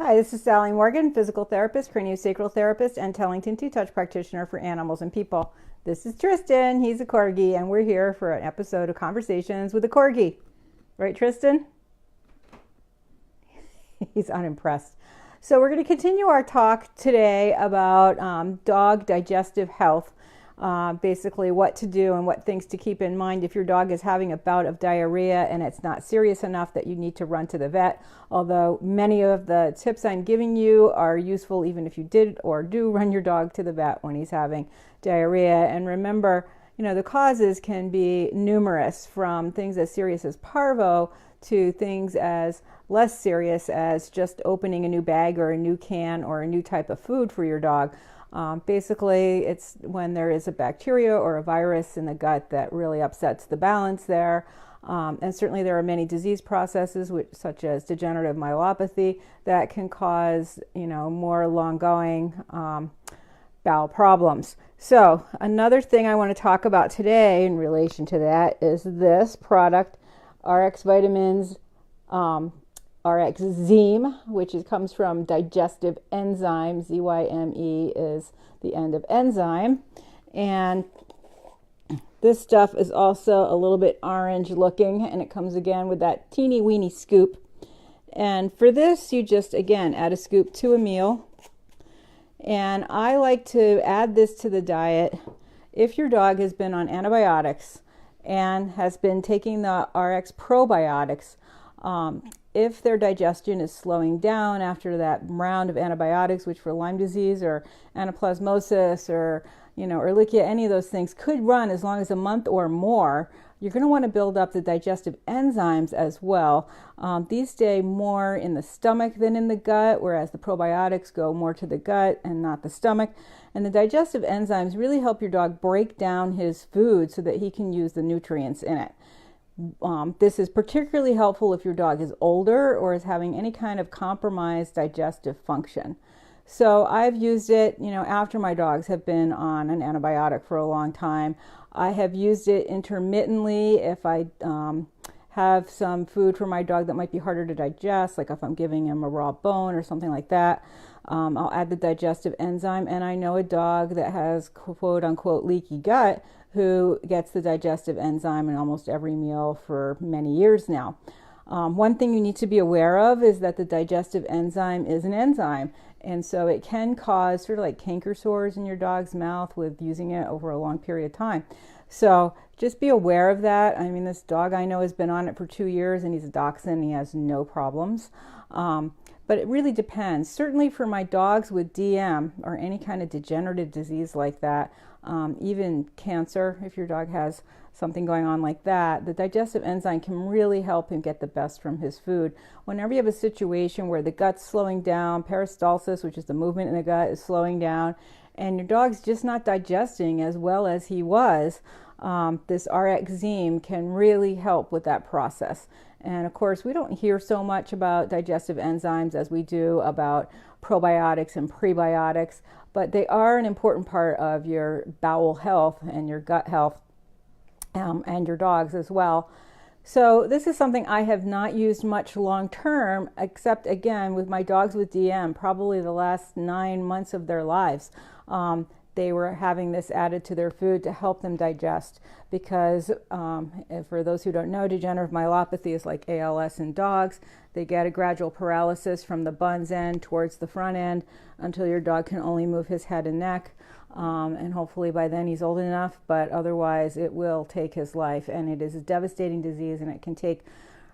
Hi, this is Sally Morgan, physical therapist, craniosacral therapist, and Tellington Two-Touch practitioner for animals and people. This is Tristan. He's a Corgi, and we're here for an episode of Conversations with a Corgi. Right, Tristan? He's unimpressed. So we're going to continue our talk today about dog digestive health. Basically what to do and what things to keep in mind if your dog is having a bout of diarrhea and it's not serious enough that you need to run to the vet. Although many of the tips I'm giving you are useful even if you did or do run your dog to the vet when he's having diarrhea. And remember, the causes can be numerous, from things as serious as parvo to things as less serious as just opening a new bag or a new can or a new type of food for your dog. Basically, it's when there is a bacteria or a virus in the gut that really upsets the balance there. And certainly there are many disease processes, such as degenerative myelopathy, that can cause, more long-going bowel problems. So another thing I want to talk about today in relation to that is this product, RX Vitamins, RX Zeme, which comes from Digestive Enzymes. ZYME is the end of enzyme. And this stuff is also a little bit orange looking, and it comes again with that teeny weeny scoop. And for this, you just, again, add a scoop to a meal. And I like to add this to the diet if your dog has been on antibiotics and has been taking the RX probiotics. If their digestion is slowing down after that round of antibiotics, which for Lyme disease or anaplasmosis or Ehrlichia, any of those things could run as long as a month or more, you're going to want to build up the digestive enzymes as well. These stay more in the stomach than in the gut, whereas the probiotics go more to the gut and not the stomach. And the digestive enzymes really help your dog break down his food so that he can use the nutrients in it. This is particularly helpful if your dog is older or is having any kind of compromised digestive function. So I've used it, after my dogs have been on an antibiotic for a long time. I have used it intermittently if I have some food for my dog that might be harder to digest, like if I'm giving him a raw bone or something like that. I'll add the digestive enzyme, and I know a dog that has quote unquote leaky gut who gets the digestive enzyme in almost every meal for many years now. One thing you need to be aware of is that the digestive enzyme is an enzyme, and so it can cause sort of like canker sores in your dog's mouth with using it over a long period of time. So just be aware of that. I mean, this dog I know has been on it for 2 years, and he's a dachshund. He has no problems. But it really depends. Certainly for my dogs with DM or any kind of degenerative disease like that, even cancer, if your dog has something going on like that, the digestive enzyme can really help him get the best from his food. Whenever you have a situation where the gut's slowing down, peristalsis, which is the movement in the gut, is slowing down, and your dog's just not digesting as well as he was, this RX Zeme can really help with that process. And of course, we don't hear so much about digestive enzymes as we do about probiotics and prebiotics, but they are an important part of your bowel health and your gut health, and your dogs as well. So this is something I have not used much long term, except again with my dogs with DM, probably the last 9 months of their lives. They were having this added to their food to help them digest, because for those who don't know, degenerative myelopathy is like ALS in dogs. They get a gradual paralysis from the buns end towards the front end until your dog can only move his head and neck. And hopefully by then he's old enough, but otherwise it will take his life. And it is a devastating disease, and it can take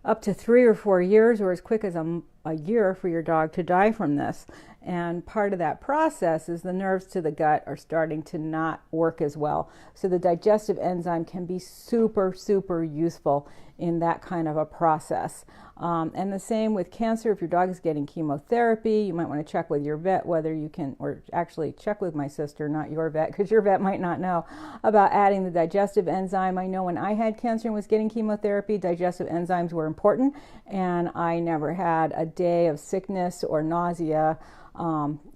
up to 3 or 4 years, or as quick as a year, for your dog to die from this. And part of that process is the nerves to the gut are starting to not work as well. So the digestive enzyme can be super, super useful in that kind of a process. And the same with cancer. If your dog is getting chemotherapy, you might want to check with your vet whether you can, or actually check with my sister, not your vet, because your vet might not know about adding the digestive enzyme. I know when I had cancer and was getting chemotherapy, digestive enzymes were important, and I never had a day of sickness or nausea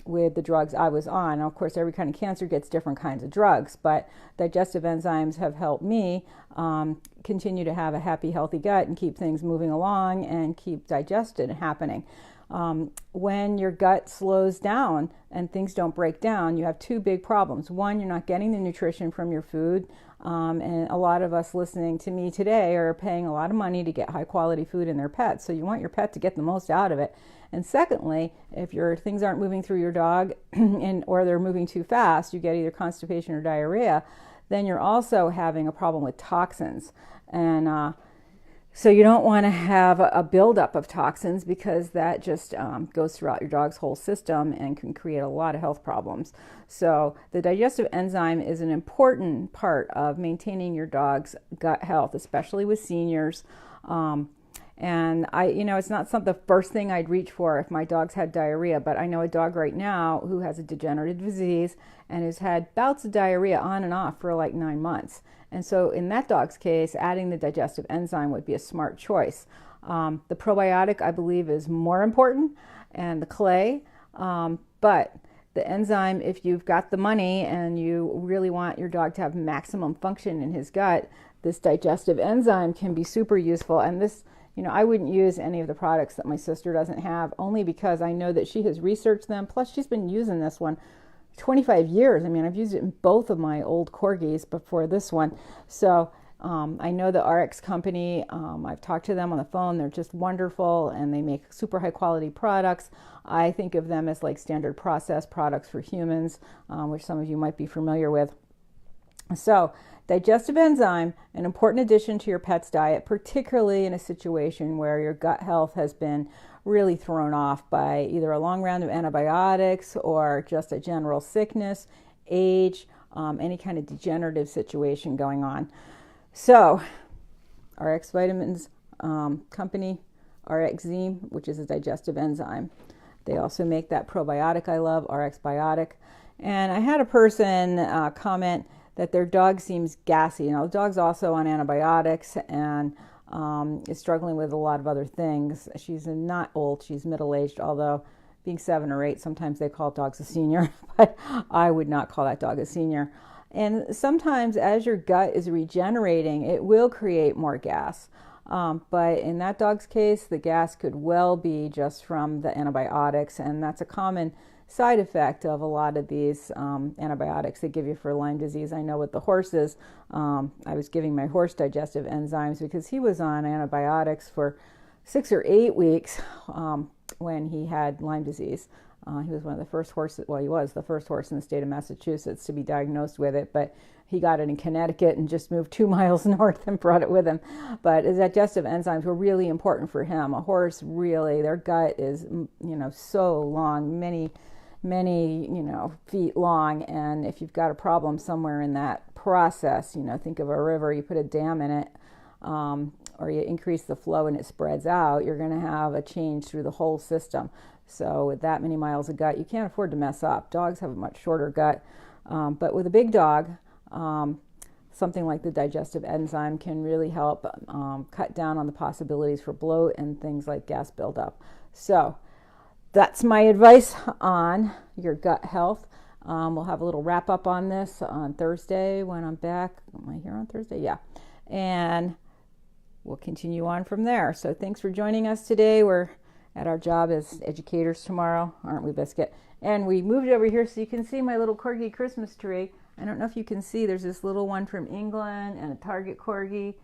with the drugs I was on. Now, of course, every kind of cancer gets different kinds of drugs, but digestive enzymes have helped me continue to have a happy, healthy gut and keep things moving along and keep digestion happening. When your gut slows down and things don't break down, you have two big problems. One, you're not getting the nutrition from your food. And a lot of us listening to me today are paying a lot of money to get high quality food in their pets. So you want your pet to get the most out of it. And secondly, if your things aren't moving through your dog or they're moving too fast, you get either constipation or diarrhea, then you're also having a problem with toxins. And so you don't want to have a buildup of toxins, because that just goes throughout your dog's whole system and can create a lot of health problems. So the digestive enzyme is an important part of maintaining your dog's gut health, especially with seniors. And it's not the first thing I'd reach for if my dogs had diarrhea, but I know a dog right now who has a degenerative disease and has had bouts of diarrhea on and off for like 9 months. And so in that dog's case, adding the digestive enzyme would be a smart choice. The probiotic, I believe, is more important, and the clay, but the enzyme, if you've got the money and you really want your dog to have maximum function in his gut, this digestive enzyme can be super useful. And this, I wouldn't use any of the products that my sister doesn't have, only because I know that she has researched them. Plus, she's been using this one 25 years. I mean, I've used it in both of my old Corgis before this one. So I know the RX company. I've talked to them on the phone. They're just wonderful, and they make super high quality products. I think of them as like standard process products for humans, which some of you might be familiar with. So digestive enzyme, an important addition to your pet's diet, particularly in a situation where your gut health has been really thrown off by either a long round of antibiotics or just a general sickness, age, any kind of degenerative situation going on. So RX Vitamins company, RxZeme, which is a digestive enzyme. They also make that probiotic I love, RX Biotic. And I had a person comment that their dog seems gassy. The dog's also on antibiotics and is struggling with a lot of other things. She's not old, she's middle-aged, although being 7 or 8, sometimes they call dogs a senior, but I would not call that dog a senior. And sometimes as your gut is regenerating, it will create more gas. But in that dog's case, the gas could well be just from the antibiotics, and that's a common side effect of a lot of these antibiotics they give you for Lyme disease. I know with the horses, I was giving my horse digestive enzymes because he was on antibiotics for 6 or 8 weeks when he had Lyme disease. He was one of the first horses, well, he was the first horse in the state of Massachusetts to be diagnosed with it, but he got it in Connecticut and just moved 2 miles north and brought it with him. But his digestive enzymes were really important for him. A horse, really, their gut is, so long, many feet long, and if you've got a problem somewhere in that process, think of a river, you put a dam in it, or you increase the flow and it spreads out, you're going to have a change through the whole system. So with that many miles of gut, you can't afford to mess up. Dogs have a much shorter gut, but with a big dog, something like the digestive enzyme can really help cut down on the possibilities for bloat and things like gas buildup. So that's my advice on your gut health. We'll have a little wrap up on this on Thursday when I'm back. Am I here on Thursday? Yeah. And we'll continue on from there. So thanks for joining us today. We're at our job as educators tomorrow, aren't we, Biscuit? And we moved over here so you can see my little Corgi Christmas tree. I don't know if you can see, there's this little one from England and a Target Corgi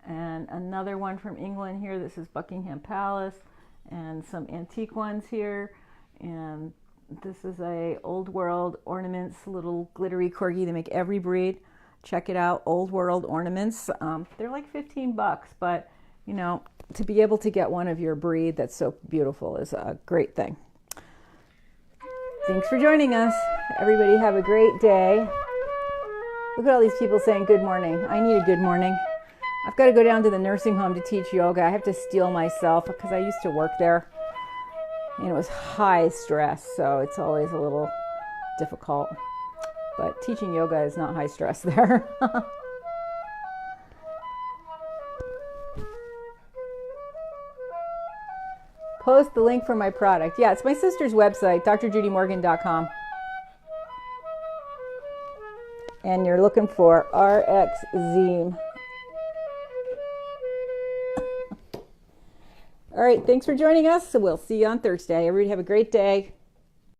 and another one from England here. This is Buckingham Palace, and some antique ones here. And this is a Old World Ornaments little glittery Corgi. They make every breed. Check it out, Old World Ornaments. They're like $15, but to be able to get one of your breed that's so beautiful is a great thing. Thanks for joining us. Everybody have a great day. Look at all these people saying good morning. I need a good morning. I've got to go down to the nursing home to teach yoga. I have to steel myself because I used to work there. And it was high stress, so it's always a little difficult. But teaching yoga is not high stress there. Post the link for my product. Yeah, it's my sister's website, drjudymorgan.com. And you're looking for RxZeme. All right, thanks for joining us. So we'll see you on Thursday. Everybody have a great day.